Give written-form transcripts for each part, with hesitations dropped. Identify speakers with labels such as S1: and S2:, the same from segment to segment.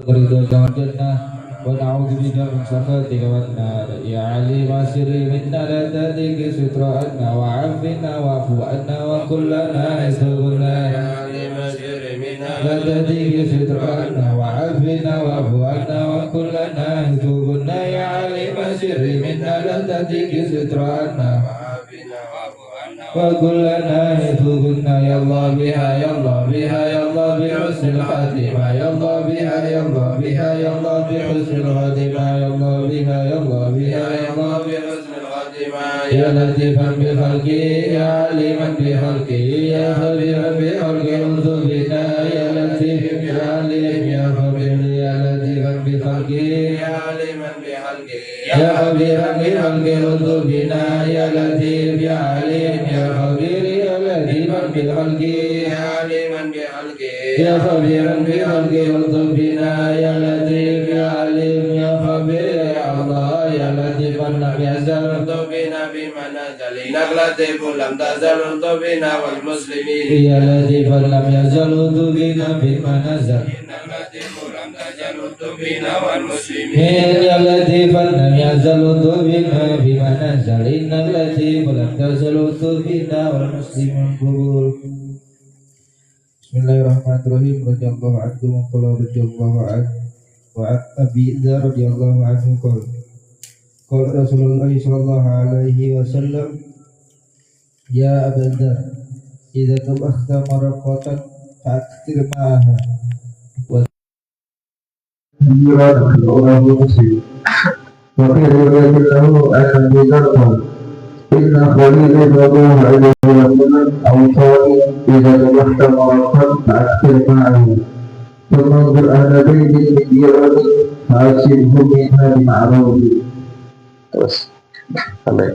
S1: ridha wal jannah wa na'udzu bika min sakhatika wan nar ya alim sirri minna la tadiki sutra'na wa 'afina wa'fu 'anna wa kullana istghfirna ya alim sirri minna la tadiki sutra'na wa 'afina wa'fu 'anna wa kullana istghfirna ya alim sirri minna la tadiki sutra'na وكلنا يفوقنا يا الله بها يا الله بها يا الله بحسن الخاتمة يا الله بها يا الله بها يا الله بحسن الخاتمة يا الله بها يا الله بها يا الله بحسن الخاتمة يا لطيفا بخلقه يا عليما بخلقه يا خبيرا بخلقه انظر بنا يا لطيف يا عليم يا خبير يا لطيفا بخلقه يا عليما بخلقه يا خبيرا بخلقه انظر بنا يا لطيف يا عليم يا خبير يا لطيفا بخلقه يا عليما بخلقه يا خبيرا بخلقه انظر بنا يا لطيف يا عليم يا خبير يا الله يا لطيفا لم يزل انظر بنا بما نزل انك لطيف لم تزل انظر بنا والمسلمين يا لطيفا لم يزل انظر بنا بما نزل انك لطيف لم تزل انظر بنا والمسلمين يا لطيفا لم يزل انظر بنا بما نزل انك لطيف لم تزل انظر بنا والمسلمين قبول Bismillahirrahmanirrahim. Radhiyallahu anhu wa qala radhiyallahu anhu wa an Abi Dzar radhiyallahu anhu qala Rasulullah sallallahu alaihi wasallam ya Abu Dzar idza tabakhta marqatan fa'akthir ma'aha wa rawahu Muslim wa fi riwayatin lahu an Abi Dzar inna khalil radhiyallahu anhu أوصاني إذا ذبحت مرة فأكثر معه ثم انظر أهل بيت من جيراني فأكثره منها بمعروف. Terus sampai.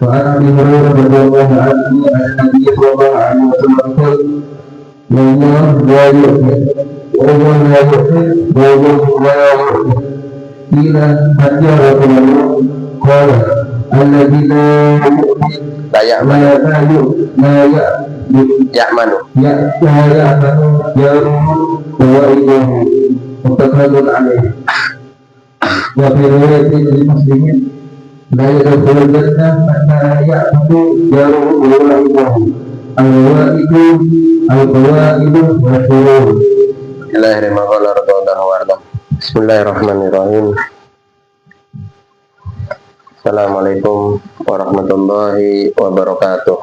S1: وعن أبي هريرة رضي الله عنه عن النبي صلى الله عليه وسلم قال والله لا يؤمن والله لا يؤمن والله لا يؤمن قيل من يا رسول الله قال الذي لا يؤمن لا يأمن لا يأمن جاره ووالده متفق عليه. وفي رواية للمسلمين لا يدخل الجنة من لا يأمن جاره ووالده الوالد القواعد والشرور. Bismillahirrahmanirrahim. Assalamualaikum warahmatullahi wabarakatuh.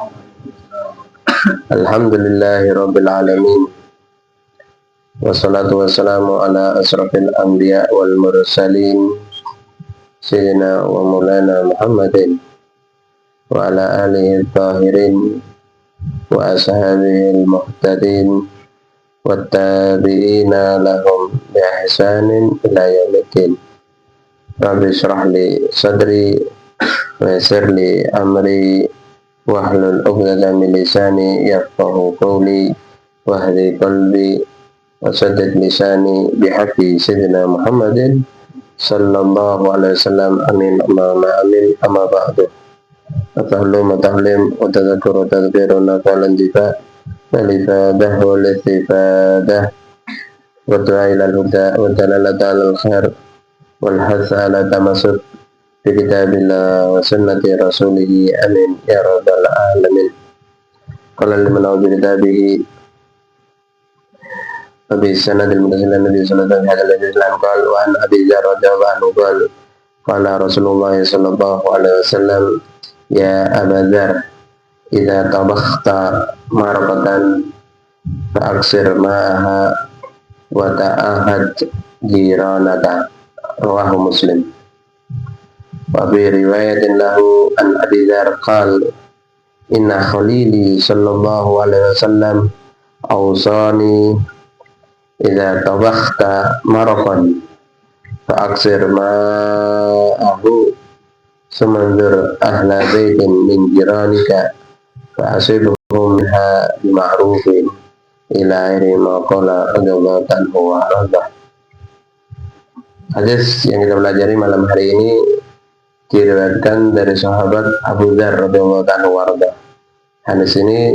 S1: Alhamdulillahirabbil alamin. Wassalatu wassalamu ala asrafil anbiya wal mursalin sayyidina wa maulana Muhammadin wa ala alihi tahirin wa ashabihi al-muhtadin wat tabi'ina lahum bi ihsanin ila yaumiddin. Rabbi syrah li sadri wa yassir li amri wahlul 'uqdatam min lisani yafqahu qawli wahdi qalbi wa saddid lisani bihaqqi sayyidina Muhammadin sallallahu alaihi wasallam. Amin Allahumma amin. Amma ba'du. Atahallum tahlim wa tadhakkur tadhkiruna qalan difa wal ifadah wal istifadah wa du'a ila al-huda wa dalalata al-khair wal hatha ala tamasuk bi kitabillah wa sunnati rasulih amin ya rabbal alamin. Qala liman awjud kitabihi wa bi sanadil muttasil nabi sallallahu alaihi wasallam qala wa an abi dzar radhiyallahu anhu qala rasulullah sallallahu alaihi wasallam ya aba dzar idza tabakhta marqatan fa'aksir ma'aha wa ta'ahad jiranaka. Rawahu Muslim. Wa bi riwayatin lahu an Abi Dzar qala inna khalili sallallahu alaihi wasallam awsani idza tabakhta marqan fa aksir ma'ahu sumanzur ahla baitin min jiranika fa asibhum minha bima'rufin ila akhiri ma qala radhiyallahu anhu wa radha. Hadis yang kita pelajari malam hari ini diriwayatkan dari sahabat Abu Dzar radhiyallahu anhu warda. Hadis ini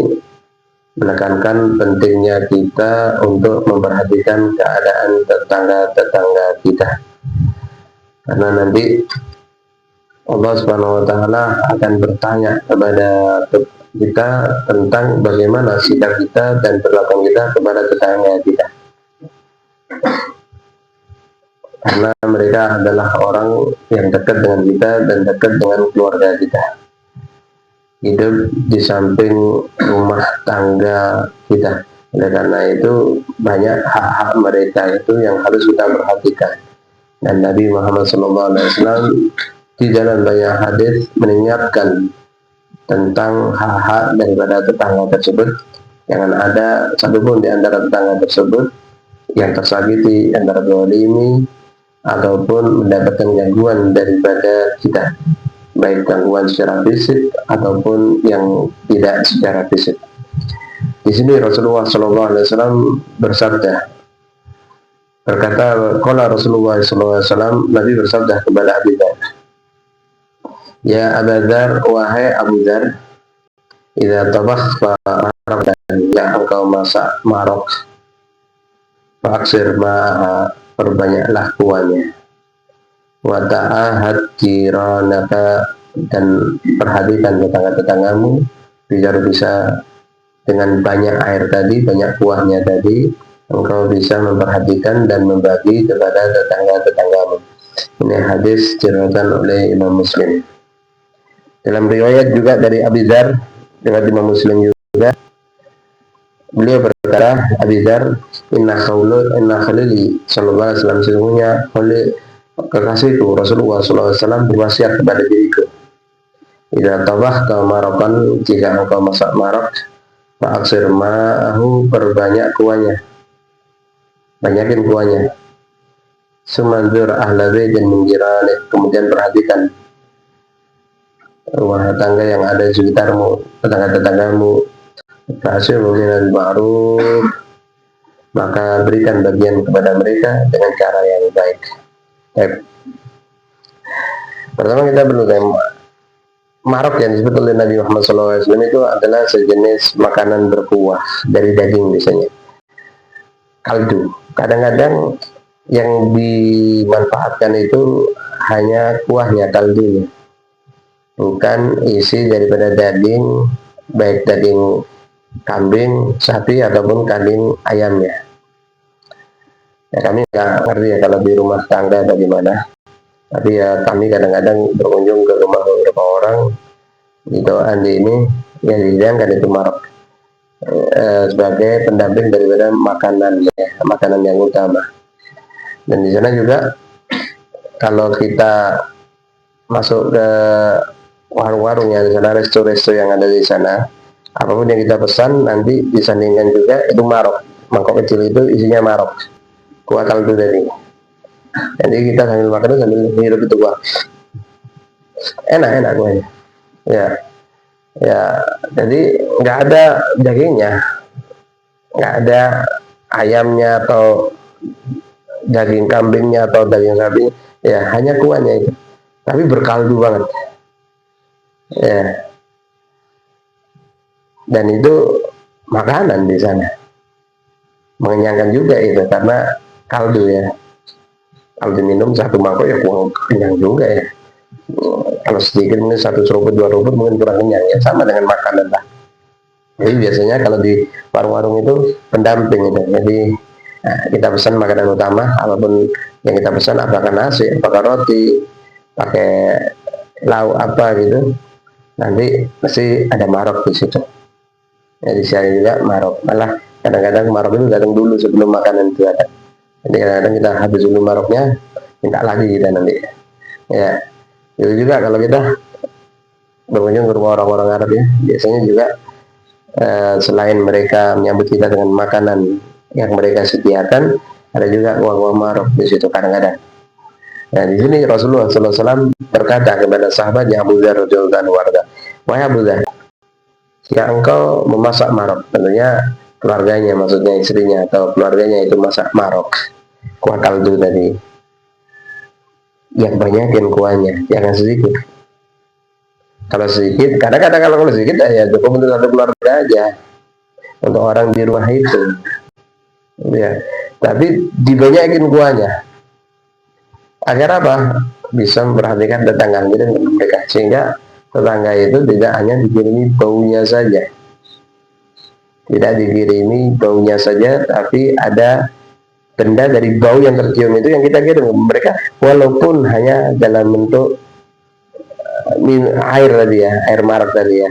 S2: menekankan pentingnya kita untuk memperhatikan keadaan tetangga-tetangga kita, karena nanti Allah Subhanahu wa Ta'ala akan bertanya kepada kita tentang bagaimana sikap kita dan perlakuan kita kepada tetangga kita, karena mereka adalah orang yang dekat dengan kita dan dekat dengan keluarga kita, hidup di samping rumah tangga kita. Oleh karena itu banyak hak-hak mereka itu yang harus kita perhatikan, dan Nabi Muhammad SAW di dalam banyak hadis mengingatkan tentang hak-hak daripada tetangga tersebut. Jangan ada satupun di antara tetangga tersebut yang tersakiti, antara zalimi ataupun mendapatkan gangguan daripada kita, baik gangguan secara fisik ataupun yang tidak secara fisik. Di sini Rasulullah SAW bersabda, berkata, qala Rasulullah SAW, Nabi bersabda kepada Abu Dzar, ya Abu Dzar, wahai Abu Dzar, idza tabakhta marakan, yang engkau masak marok, faksir ma'aha, perbanyaklah kuahnya, wa ta'ahad jiranaka, dan perhatikan tetangga-tetanggamu biar bisa dengan banyak air tadi, banyak kuahnya tadi, engkau bisa memperhatikan dan membagi kepada tetangga-tetanggamu. Ini hadis diriwayatkan oleh Imam Muslim. Dalam riwayat juga dari Abi Dzar, riwayat Imam Muslim juga, beliau berkata, Abi Dzar, inna khalili sallallahu alaihi wasallam, sesungguhnya oleh kekasihku Rasulullah SAW berwasiat kepada diriku, idza tabakhta marakan, jika engkau masak marok, fa'aksir ma'ahu, perbanyak kuahnya, banyakin kuahnya, sumanzur ahla baitin min jirani, kemudian perhatikan rumah tangga yang ada di sekitarmu, tetangga-tetanggamu, fa'asyir minal ma'ruf, maka berikan bagian kepada mereka dengan cara yang baik. Pertama kita perlu tahu, marok yang disebut oleh Nabi Muhammad SAW itu adalah sejenis makanan berkuah dari daging, misalnya kaldu. Kadang-kadang yang dimanfaatkan itu hanya kuahnya, kaldunya, bukan isi daripada daging, baik daging kambing, sapi ataupun daging ayamnya. Ya, kami nggak ngerti ya kalau di rumah tangga bagaimana, tapi ya kami kadang-kadang berkunjung ke rumah beberapa orang itu Andi ini yang dihidangkan itu marok sebagai pendamping daripada makanan, ya, makanan yang utama. Dan di sana juga kalau kita masuk ke warung-warung yang di sana, resto-resto yang ada di sana, apapun yang kita pesan nanti disandingkan juga itu marok, mangkok kecil itu isinya marok, kuah kaldu tadi. Jadi kita sambil makan sambil hirup itu kuah, enak kuahnya. Ya, jadi nggak ada dagingnya, nggak ada ayamnya atau daging kambingnya atau daging sapi, ya hanya kuahnya itu, tapi berkaldu banget, ya. Dan itu makanan di sana mengenyangkan juga itu, karena kaldu, ya. Kalau diminum satu mangkok ya kenyang juga, ya. Kalau sedikit mungkin satu seruput, dua seruput mungkin kurang kenyang, ya, sama dengan makanan lah. Jadi biasanya kalau di warung-warung itu pendamping itu. Jadi kita pesan makanan utama, apapun yang kita pesan, apakah nasi, apakah roti, pakai lauk apa gitu, nanti pasti ada marok di situ. Jadi saya juga marok, malah kadang-kadang marok itu datang dulu sebelum makanan itu ada. Jadi kadang-kadang kita habis dulu maroknya, minta lagi kita nanti. Ya, itu juga kalau kita berkunjung ke rumah orang-orang Arab, ya, biasanya juga selain mereka menyambut kita dengan makanan yang mereka sediakan, ada juga uang-uang marok di situ kadang-kadang. Nah, di sini Rasulullah SAW berkata kepada sahabatnya Abu Dzar radhiyallahu anhu, wahai Abu Dzar, jika engkau memasak marok, tentunya keluarganya, maksudnya istrinya atau keluarganya itu masak marok, kuah kaldu tadi, yang banyakin kuahnya, jangan sedikit. Kalau sedikit, kadang-kadang kalau sedikit ya cukup untuk satu keluarga aja. untuk orang di rumah itu, ya. Tapi dibanyakin kuahnya agar apa? Bisa memperhatikan tetangga mereka, sehingga tetangga itu tidak hanya dikirimi baunya saja, tidak dikirimi baunya saja, tapi ada benda dari bau yang tercium itu yang kita kirim ke mereka, walaupun hanya dalam bentuk air tadi ya, air marak tadi ya.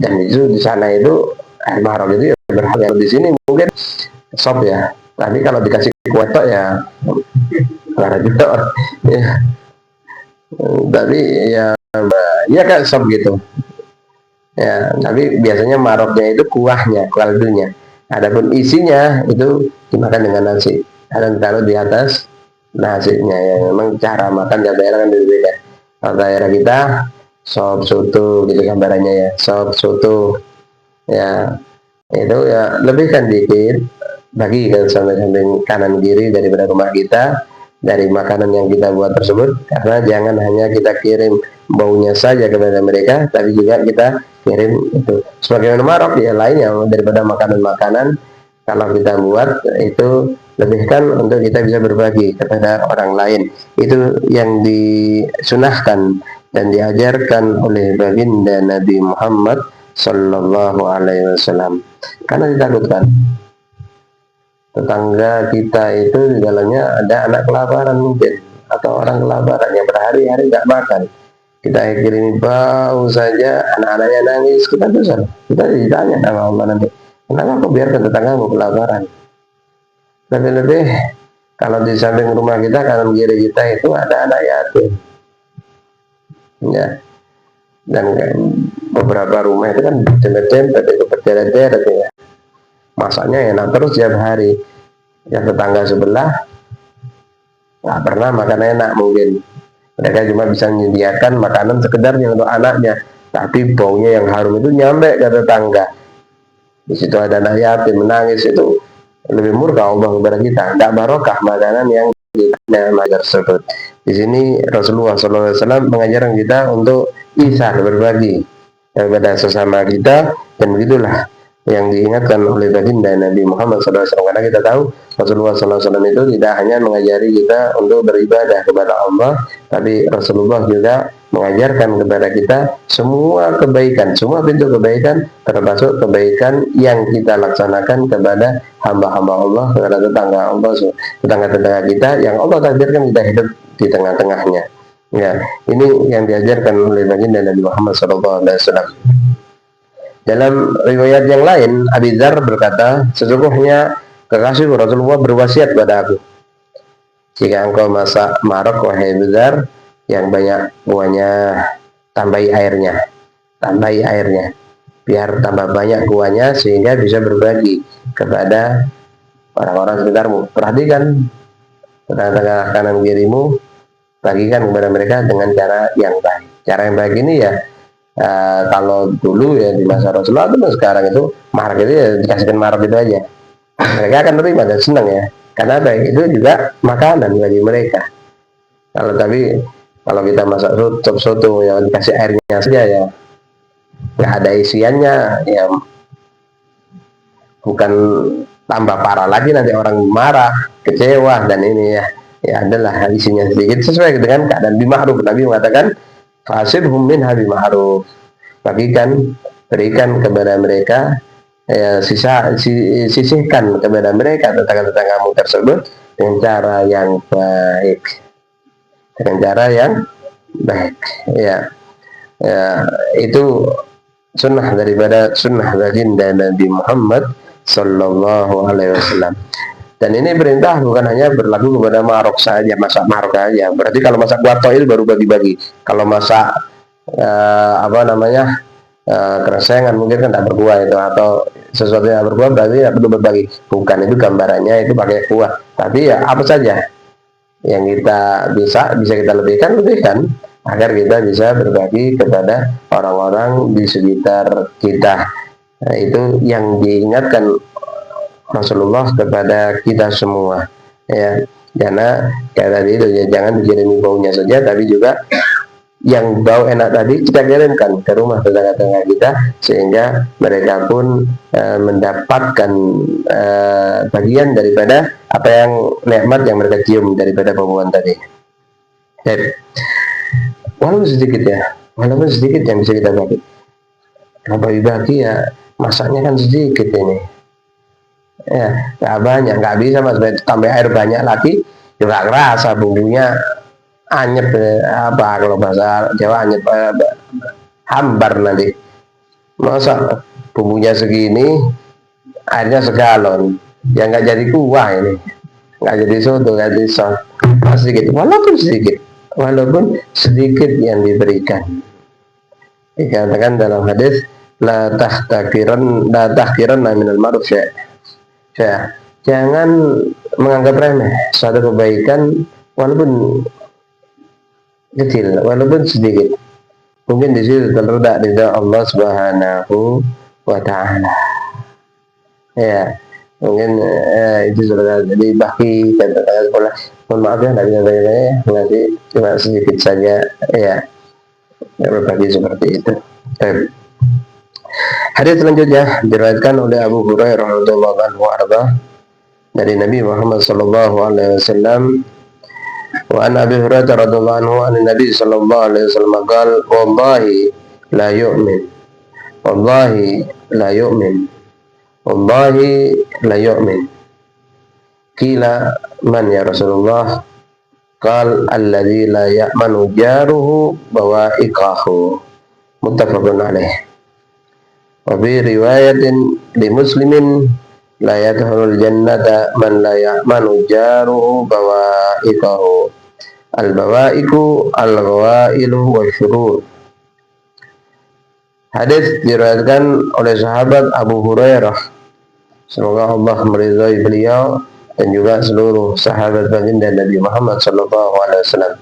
S2: Dan itu di sana itu air marak itu ya berharga. Di sini mungkin sop ya, tapi kalau dikasih kuetok ya marah juga ya. Tapi ya kan sop gitu ya, tapi biasanya maroknya itu kuahnya, kaldunya. Adapun isinya itu dimakan dengan nasi, dan taruh di atas nasinya ya. Memang cara makan tiap daerah kan berbeda. Kalau daerah kita sop soto gitu gambarannya ya, sop soto ya, itu ya lebihkan dikit, bagi ke samping kanan kiri daripada rumah kita dari makanan yang kita buat tersebut, karena jangan hanya kita kirim baunya saja kepada mereka, tapi juga kita kirim itu sebagaimana marok ya lainnya daripada makanan-makanan. Kalau kita buat itu lebihkan untuk kita bisa berbagi kepada orang lain. Itu yang disunahkan dan diajarkan oleh baginda Nabi Muhammad Sallallahu Alaihi Wasallam. Karena ditakutkan tetangga kita itu di dalamnya ada anak kelaparan mungkin, atau orang kelaparan yang berhari-hari nggak makan. Kita kirimi bau saja, anak-anaknya nangis, kita dosa. Kita ditanya sama Allah nanti, kenapa kau biarkan tetanggamu kelaparan? Lebih-lebih kalau di samping rumah kita, kanan kiri kita itu ada anak yatim. Ya. Dan beberapa rumah itu kan dempet-dempet, itu berderet-deret ya. Masaknya enak terus tiap hari. Yang tetangga sebelah nggak pernah makan enak mungkin. Mereka cuma bisa menyediakan makanan sekedarnya untuk anaknya, tapi baunya yang harum itu nyampe ke tetangga. Di situ ada anak yatim menangis, itu lebih murka Allah kepada kita. Tidak barokah makanan yang kita makan tersebut. Di sini Rasulullah SAW mengajarkan kita untuk ihsan, berbagi kepada sesama kita, dan begitulah yang diingatkan oleh baginda Nabi Muhammad SAW. Karena kita tahu Rasulullah SAW itu tidak hanya mengajari kita untuk beribadah kepada Allah, tapi Rasulullah juga mengajarkan kepada kita semua kebaikan, semua pintu kebaikan, termasuk kebaikan yang kita laksanakan kepada hamba-hamba Allah, kepada tetangga Allah, tetangga-tetangga kita yang Allah takdirkan kita hidup di tengah-tengahnya. Ya, ini yang diajarkan oleh baginda Nabi Muhammad SAW. Dalam riwayat yang lain, Abi Dzar berkata, sesungguhnya kekasih Rasulullah berwasiat pada aku, jika engkau masak marok, wahai Abu Dzar, yang banyak kuahnya, tambahi airnya, biar tambah banyak kuahnya sehingga bisa berbagi kepada orang-orang sekitarmu. Perhatikan tetangga kanan kirimu, bagikan kepada mereka dengan cara yang baik. Cara yang baik ini ya, kalau dulu ya di masa Rasulullah itu, sekarang itu marok itu ya dikasihkan marok itu aja, mereka akan terima dan senang ya, karena baik itu juga makanan bagi mereka. Kalau kita masak soto yang dikasih airnya saja ya, nggak ada isiannya ya, bukan tambah parah lagi, nanti orang marah, kecewa, dan ini ya adalah isinya sedikit sesuai dengan keadaan bima'ruf. Nabi mengatakan fasidhum minha bima'ruf, berikan kepada mereka ya, sisihkan kepada mereka tetangga-tetanggamu tersebut dengan cara yang baik, ya, itu sunnah daripada sunnah baginda Nabi Muhammad Sallallahu Alaihi Wasallam. Dan ini perintah bukan hanya berlaku kepada marok saja, masak marok saja. Berarti kalau masak kuato itu baru bagi-bagi. Kalau masak keresengan mungkin kan tidak berkuah itu, atau sesuatu yang berkuah berarti tidak perlu berbagi. Bukan, itu gambarannya itu pakai kuah. Tapi ya apa saja yang kita bisa kita lebihkan agar kita bisa berbagi kepada orang-orang di sekitar kita. Nah, itu yang diingatkan Rasulullah kepada kita semua ya, karena kayak tadi itu ya, jangan dikirimi baunya saja, tapi juga yang bau enak tadi kita kirimkan ke rumah tetangga-tetangga kita, sehingga mereka pun mendapatkan bagian daripada apa yang nikmat yang mereka cium daripada bauan tadi. Walaupun sedikit ya, walaupun sedikit yang bisa kita bagi. Kalau bagi ya masaknya kan sedikit ini. Ya, nggak banyak, nggak bisa mas tambah air banyak lagi juga kerasa bumbunya anyep, apa kalau bahasa Jawa anyep, hambar nanti. Masa bumbunya segini airnya segalon, ya nggak jadi kuah ini, nggak jadi soto, nggak jadi sos. Sedikit, walaupun sedikit yang diberikan. Dikatakan dalam hadis la tahkiran minal ma'ruf ya, jangan menganggap remeh suatu kebaikan walaupun kecil, walaupun sedikit. Mungkin di situ terletak ridha Allah Subhanahu wa Ta'ala. Ya, mungkin itu sudah jadi baki kata-kata sekolah. Mohon maaf ya, tidak bisa banyak-banyak, nanti cuma sedikit saja ya berbagi seperti itu. Hadis selanjutnya diriwayatkan oleh Abu Hurairah radhiyallahu anhu dari Nabi Muhammad sallallahu alaihi wasallam. Wa an Abi Hurairah radhiyallahu anhu an Nabi sallallahu alaihi wasallam qala wallahi la yu'min, wallahi la yu'min, wallahi la yu'min. Qila man ya Rasulullah? Qal alladzi la ya'manu jaruhu bawa'iqahu. Muttafaqun alaih. Wa bi riwayatin li Muslimin la yadkhulul jannata man la ya'manu jaruhu bawa'iqahu. Al-bawa'iqu al-ghawailu wa syurur. Hadis diriwayatkan oleh sahabat Abu Hurairah, semoga Allah meridhai beliau dan juga seluruh sahabat baginda Nabi Muhammad sallallahu alaihi wasallam.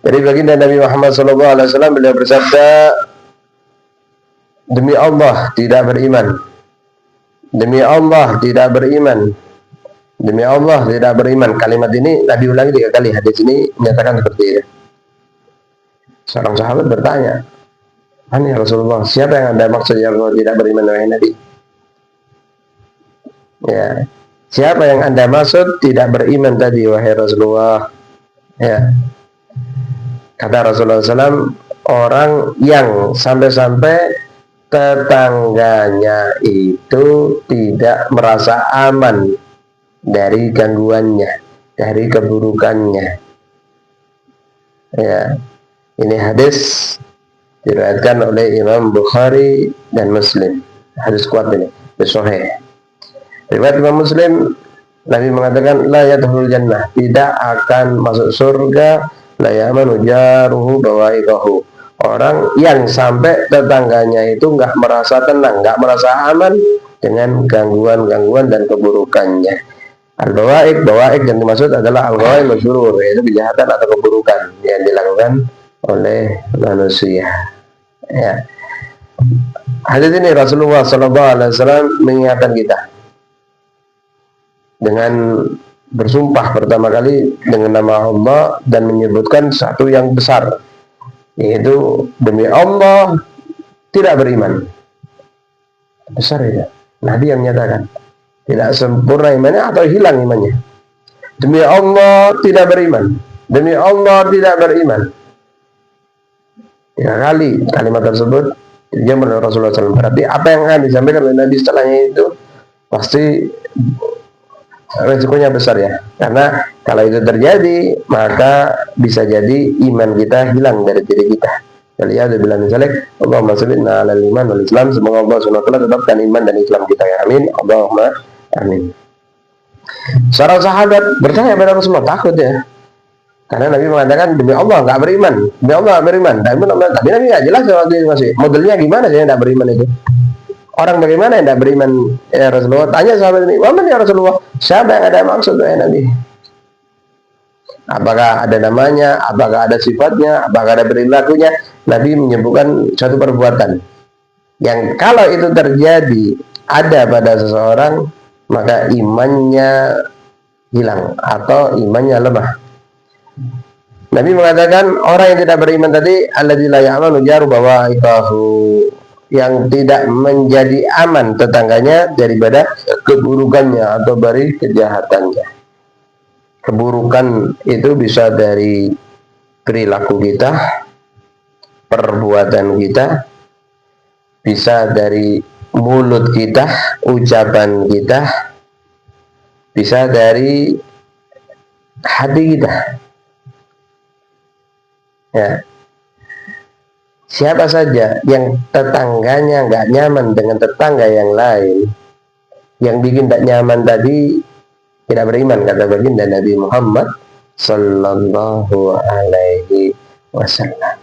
S2: Dari baginda Nabi Muhammad sallallahu alaihi wasallam beliau bersabda, demi Allah tidak beriman, demi Allah tidak beriman, demi Allah tidak beriman. Kalimat ini Nabi ulangi 3 kali. Hadis ini menyatakan seperti itu. Seorang sahabat bertanya, "Ani ya Rasulullah, siapa yang Anda maksud ya Allah tidak beriman wahai Nabi?" Ya, siapa yang Anda maksud tidak beriman tadi wahai Rasulullah? Ya. Kata Rasulullah SAW, orang yang sampai-sampai tetangganya itu tidak merasa aman dari gangguannya, dari keburukannya. Ya, ini hadis diriwayatkan oleh Imam Bukhari dan Muslim. Hadis kuat ini, sahih. Riwayat Imam Muslim, Nabi mengatakan la yadkhulul jannah, tidak akan masuk surga la ya'manu jaruhu bawa'iqahu. Orang yang sampai tetangganya itu nggak merasa tenang, nggak merasa aman dengan gangguan-gangguan dan keburukannya. Al-bawa'iq, bawa'iq yang dimaksud adalah al-ghawail wa syurur, yaitu kejahatan atau keburukan yang dilakukan oleh manusia. Ya. Hadis ini Rasulullah SAW mengingatkan kita dengan bersumpah pertama kali dengan nama Allah dan menyebutkan satu yang besar, yaitu demi Allah tidak beriman. Besar ya, Nabi yang menyatakan tidak sempurna imannya atau hilang imannya. Demi Allah tidak beriman, demi Allah tidak beriman. 3 kali kalimat tersebut dijawab oleh Rasulullah SAW. Berarti apa yang akan disampaikan oleh Nabi setelahnya itu pasti resikonya besar ya, karena kalau itu terjadi maka bisa jadi iman kita hilang dari diri kita. Waliyadzubillah min dzalik. Allahumma shalli ala iman wal Islam. Semoga Allah Subhanahu wa taala tetapkan iman dan Islam kita ya. Amin. Allahumma amin. Seorang sahabat bertanya kepada Rasulullah, takut ya, karena Nabi mengatakan demi Allah nggak beriman, demi Allah nggak beriman. Tapi Nabi nggak jelas waktu itu masih modelnya gimana sih nggak beriman itu. Orang bagaimana yang tidak beriman ya Rasulullah? Tanya sahabat ini, waman ya Rasulullah, siapa yang ada maksud ya Nabi? Apakah ada namanya, apakah ada sifatnya, apakah ada perilakunya? Nabi menyebutkan suatu perbuatan yang kalau itu terjadi ada pada seseorang, maka imannya hilang atau imannya lemah. Nabi mengatakan orang yang tidak beriman tadi alladzi la ya'manu jaru bawa'iqahu, yang tidak menjadi aman tetangganya daripada keburukannya atau dari kejahatannya. Keburukan itu bisa dari perilaku kita, perbuatan kita, bisa dari mulut kita, ucapan kita, bisa dari hati kita. Ya. Siapa saja yang tetangganya nggak nyaman dengan tetangga yang lain, yang bikin tak nyaman tadi tidak beriman, kata baginda Nabi Muhammad Sallallahu Alaihi Wasallam.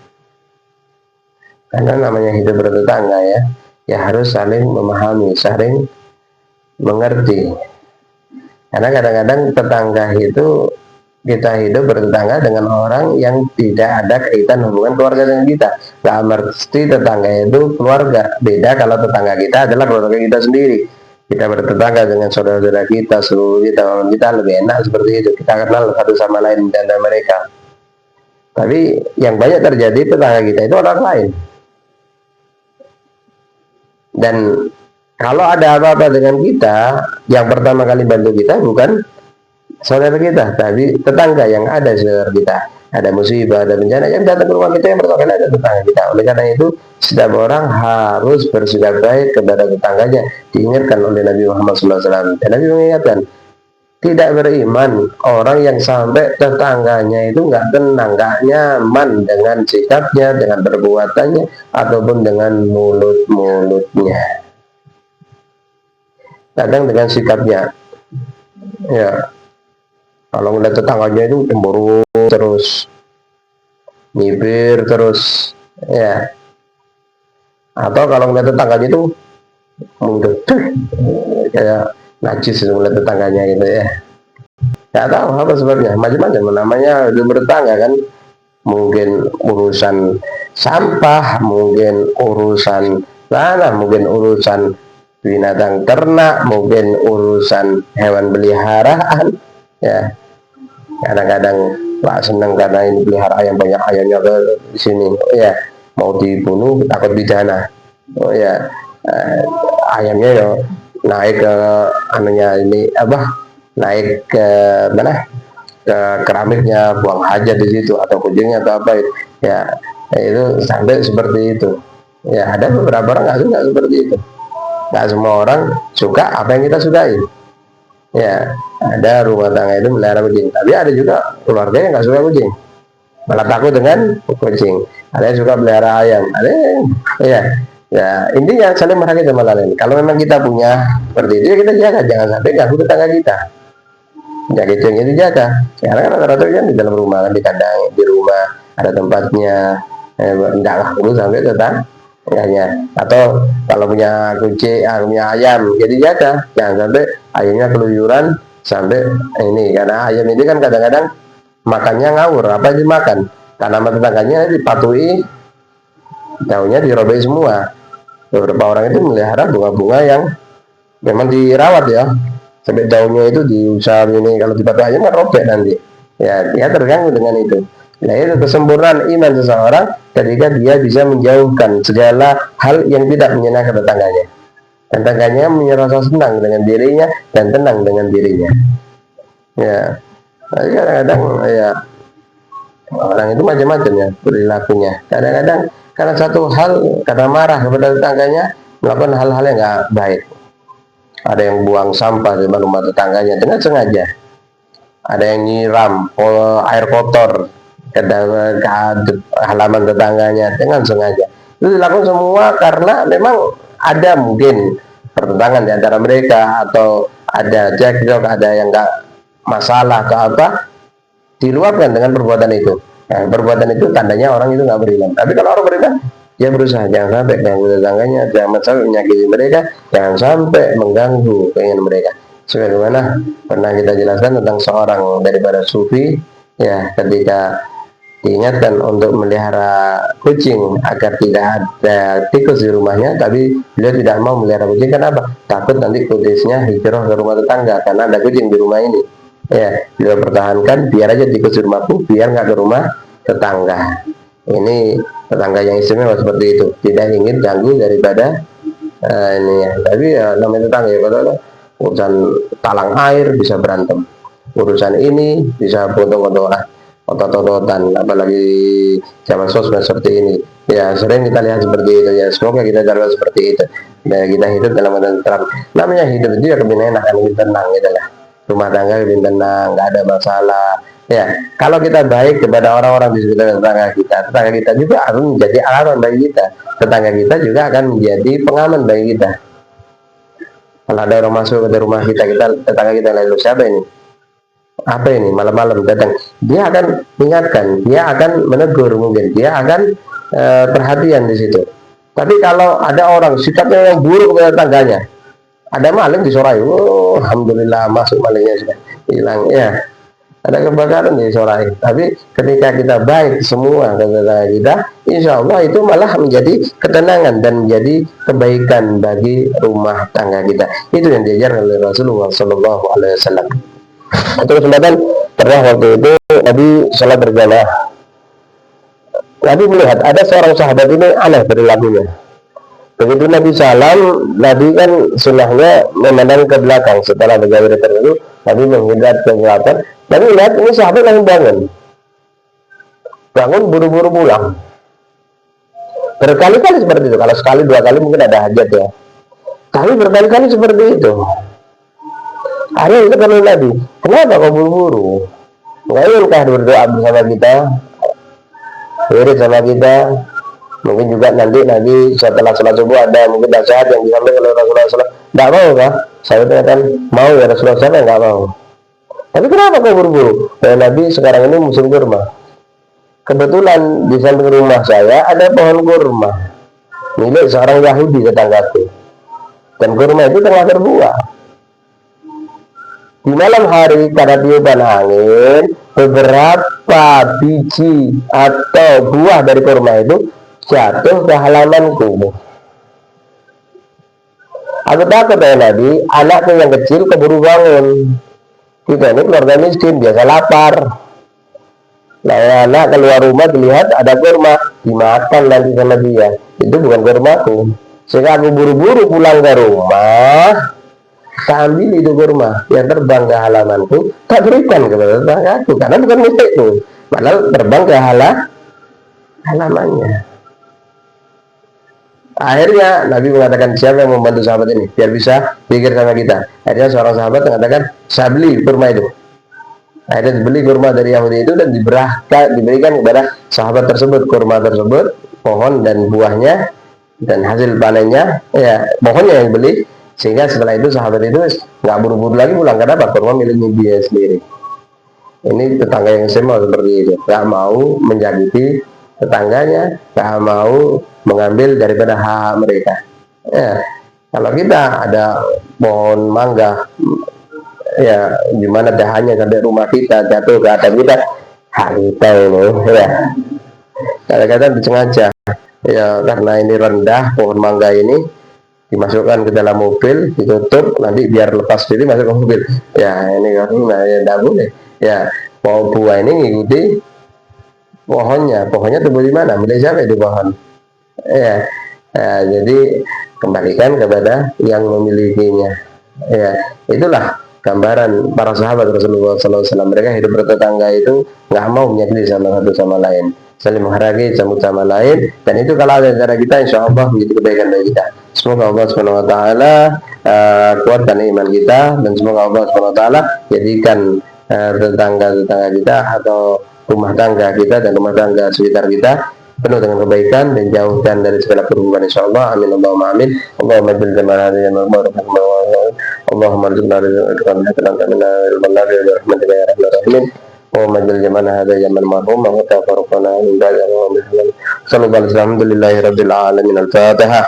S2: Karena namanya hidup bertetangga ya harus saling memahami, saling mengerti. Karena kadang-kadang tetangga itu kita hidup bertetangga dengan orang yang tidak ada kaitan hubungan keluarga dengan kita. Gak mesti tetangga itu keluarga. Beda kalau tetangga kita adalah keluarga kita sendiri. Kita bertetangga dengan saudara-saudara kita, seluruh kita lebih enak seperti itu. Kita kenal satu sama lain dan mereka. Tapi yang banyak terjadi tetangga kita itu orang lain. Dan kalau ada apa-apa dengan kita, yang pertama kali bantu kita bukan saudara kita, tapi tetangga yang ada di saudara kita. Ada musibah, ada bencana yang datang ke rumah kita, yang pertama kali ada tetangga kita. Oleh karena itu, setiap orang harus bersikap baik kepada tetangganya. Diingatkan oleh Nabi Muhammad SAW. Dan Nabi mengingatkan, tidak beriman orang yang sampai tetangganya itu nggak tenang, nggak nyaman dengan sikapnya, dengan perbuatannya, ataupun dengan mulut-mulutnya. Kadang dengan sikapnya, ya. Kalau melihat tetangganya itu cemburu terus, nyibir terus, ya. Atau kalau melihat tetangganya itu mudah kayak najis itu melihat tetangganya gitu ya. Gak tahu apa sebabnya, macam-macam namanya hidup bertetangga kan. Mungkin urusan sampah, mungkin urusan tanah, mungkin urusan binatang ternak, mungkin urusan hewan peliharaan, ya. Kadang-kadang Pak senang karena ini pelihara ayam, banyak ayamnya ke sini, oh ya, mau dibunuh takut pidana, oh ya, ayamnya ya naik ke anunya ini apa, naik ke mana, ke keramiknya, buang hajat di situ, atau kucingnya atau apa ya, itu sampai seperti itu. Ya ada beberapa orang nggak suka seperti itu. Nggak semua orang suka apa yang kita sukai. Ya, ada rumah tangga itu melihara kucing, tapi ada juga keluarga yang nggak suka kucing, malah takut dengan kucing. Ada yang suka melihara ayam, ada yang, ya intinya saling menghargai sama lain. Kalau memang kita punya seperti itu, ya kita jaga, jangan sampai ganggu tetangga kita. Jaga itu yang dijaga. Sekarang kan rata-rata kan di dalam rumah, kan di kandang, di rumah ada tempatnya, enggak ganggu sampai tetangganya. Atau kalau punya kucing, punya ayam, jadi jaga, jangan sampai ayamnya keluyuran sampai ini, karena ayam ini kan kadang-kadang makannya ngawur, apa aja makan. Tanaman tetangganya dipatuhi, daunnya dirobek semua. Beberapa orang itu melihara bunga-bunga yang memang dirawat ya, sampai daunnya itu diusap ini, kalau dipatuhi ayam kan robek nanti. Ya, dia terganggu dengan itu. Nah, itu kesempurnaan iman seseorang ketika dia bisa menjauhkan segala hal yang tidak menyenangkan tetangganya. Tetangganya merasa senang dengan dirinya dan tenang dengan dirinya. Ya, kadang-kadang ya orang itu macam-macam ya perilakunya. Kadang-kadang karena satu hal, karena marah kepada tetangganya, melakukan hal-hal yang nggak baik. Ada yang buang sampah di rumah tetangganya dengan sengaja. Ada yang nyiram air kotor ke halaman tetangganya dengan sengaja. Itu dilakukan semua karena memang ada mungkin pertentangan di antara mereka, atau ada cekcok, ada yang enggak masalah atau apa, diluapkan dengan perbuatan itu. Nah, perbuatan itu tandanya orang itu nggak beriman. Tapi kalau orang beriman, dia berusaha jangan sampai ganggu tetangganya, jangan sampai menyakiti mereka, jangan sampai mengganggu keinginan mereka. Sebagaimana pernah kita jelaskan tentang seorang daripada sufi, ya, ketika diingatkan untuk melihara kucing agar tidak ada tikus di rumahnya, tapi beliau tidak mau melihara kucing. Kenapa? Takut nanti kucingnya hijrah ke rumah tetangga karena ada kucing di rumah ini. Ya, beliau pertahankan, biar aja tikus di rumahku, biar nggak ke rumah tetangga. Ini tetangga yang istimewa seperti itu, tidak ingin ganggu daripada ini ya. Tapi ya namanya tetangga ya, kalau urusan talang air bisa berantem, urusan ini bisa potong-potongan, otot-ototan, apalagi zaman sosmed seperti ini ya, sering kita lihat seperti itu ya. Semoga kita dapat seperti itu dan kita hidup dalam keadaan tenang. Namanya hidup itu ya lebih enak kan, lebih tenang gitu lah, rumah tangga lebih tenang, nggak ada masalah ya. Kalau kita baik kepada orang-orang di sekitar tetangga kita juga akan menjadi alarm bagi kita, tetangga kita juga akan menjadi pengaman bagi kita. Kalau ada orang masuk ke rumah kita, tetangga kita lalu siapa ini, apa ini, malam-malam datang, dia akan ingatkan, dia akan menegur, mungkin dia akan perhatian di situ. Tapi kalau ada orang sikapnya yang buruk kepada tetangganya, ada maling disorai, oh alhamdulillah masuk malingnya sudah hilang ya, ada kebakaran disorai. Tapi ketika kita baik semua ke tetangga kita, insya Allah itu malah menjadi ketenangan dan menjadi kebaikan bagi rumah tangga kita. Itu yang diajarkan oleh Rasulullah Shallallahu Alaihi Wasallam. Satu kesempatan pernah waktu itu Nabi sholat berjamaah. Nabi melihat ada seorang sahabat ini aneh perilakunya. Begitu Nabi salam, Nabi kan sunnahnya memandang ke belakang setelah berjamaah tertentu. Nabi menghindar ke belakang. Nabi lihat ini sahabat langsung bangun buru-buru pulang. Berkali-kali seperti itu. Kalau sekali dua kali mungkin ada hajat ya, tapi berkali-kali seperti itu. Akhirnya itu kalau Nabi, kenapa kau buru-buru? Nggak inginkah berdoa bersama kita, wirid sama kita? Mungkin juga nanti setelah sholat subuh ada mungkin nasihat yang disampaikan oleh Rasulullah SAW. Nggak mau kah? Saya katakan mau ya Rasulullah, siapa yang nggak mau? Tapi kenapa kau buru-buru? Ya Nabi, sekarang ini musim kurma. Kebetulan di samping rumah saya ada pohon kurma milik seorang Yahudi tetanggaku, dan kurma itu tengah terbuah. Di malam hari karena tiupan angin, beberapa biji atau buah dari kurma itu jatuh ke halamanku. Aku takut ya Nabi, anakku yang kecil keburu bangun. Kita ini keluarga miskin, biasa lapar. Nah, anak keluar rumah dilihat ada kurma, dimakan nanti sama dia. Itu bukan kurmaku. Sehingga aku buru-buru pulang ke rumah, tak ambil itu kurma yang terbang ke halamanku, tak berikan kepada tetanggaku karena bukan milikku, padahal terbang ke halamannya. Akhirnya Nabi mengatakan, siapa yang membantu sahabat ini biar bisa pikir sama kita? Akhirnya seorang sahabat mengatakan, saya beli kurma itu. Akhirnya dibeli kurma dari Yahudi itu dan diberikan kepada sahabat tersebut kurma tersebut, pohon dan buahnya dan hasil panennya ya, pohonnya yang beli. Sehingga setelah itu sahabat itu nggak buru-buru lagi pulang, karena kurma miliknya dia sendiri. Ini tetangga yang semua seperti itu, nggak mau menjagiti tetangganya, nggak mau mengambil daripada hak mereka ya. Kalau kita ada pohon mangga ya, gimana dahannya sampai rumah kita jatuh ke atas kita, hak kita ini ya. Kadang-kadang disengaja ya, karena ini rendah pohon mangga ini, dimasukkan ke dalam mobil, ditutup, nanti biar lepas diri masuk ke mobil ya. Ini kan ya tidak boleh ya. Pohon buah ini ngikuti pohonnya tumbuh di mana, milik siapa itu pohon ya. Jadi kembalikan kepada yang memilikinya ya. Itulah gambaran para sahabat Rasulullah SAW. Mereka hidup bertetangga itu nggak mau menyakiti sama satu sama lain, saling menghargai satu sama lain, dan itu kalau ada cara kita, insya Allah menjadi kebaikan bagi kita. Semoga Allah Subhanahu Wa Taala kuatkan iman kita, dan semoga Allah Subhanahu Wa Taala jadikan tetangga-tetangga kita atau rumah tangga kita dan rumah tangga sekitar kita penuh dengan kebaikan dan jauhkan dari segala keburukan, insyaallah. Amin Allahumma amin. Allahumma bil jamal hadhihi al-ma'ruf Allahumma rizqna rizqan hasanan min al-nar wa rahmatika ya arhamar rahimin. Allahumma bil jamal hadhihi al-ma'ruf wa tafarraqna min ba'di wa bihamdika. Sallallahu alaihi wa sallam. Alhamdulillahirabbil alamin. Al-Fatihah.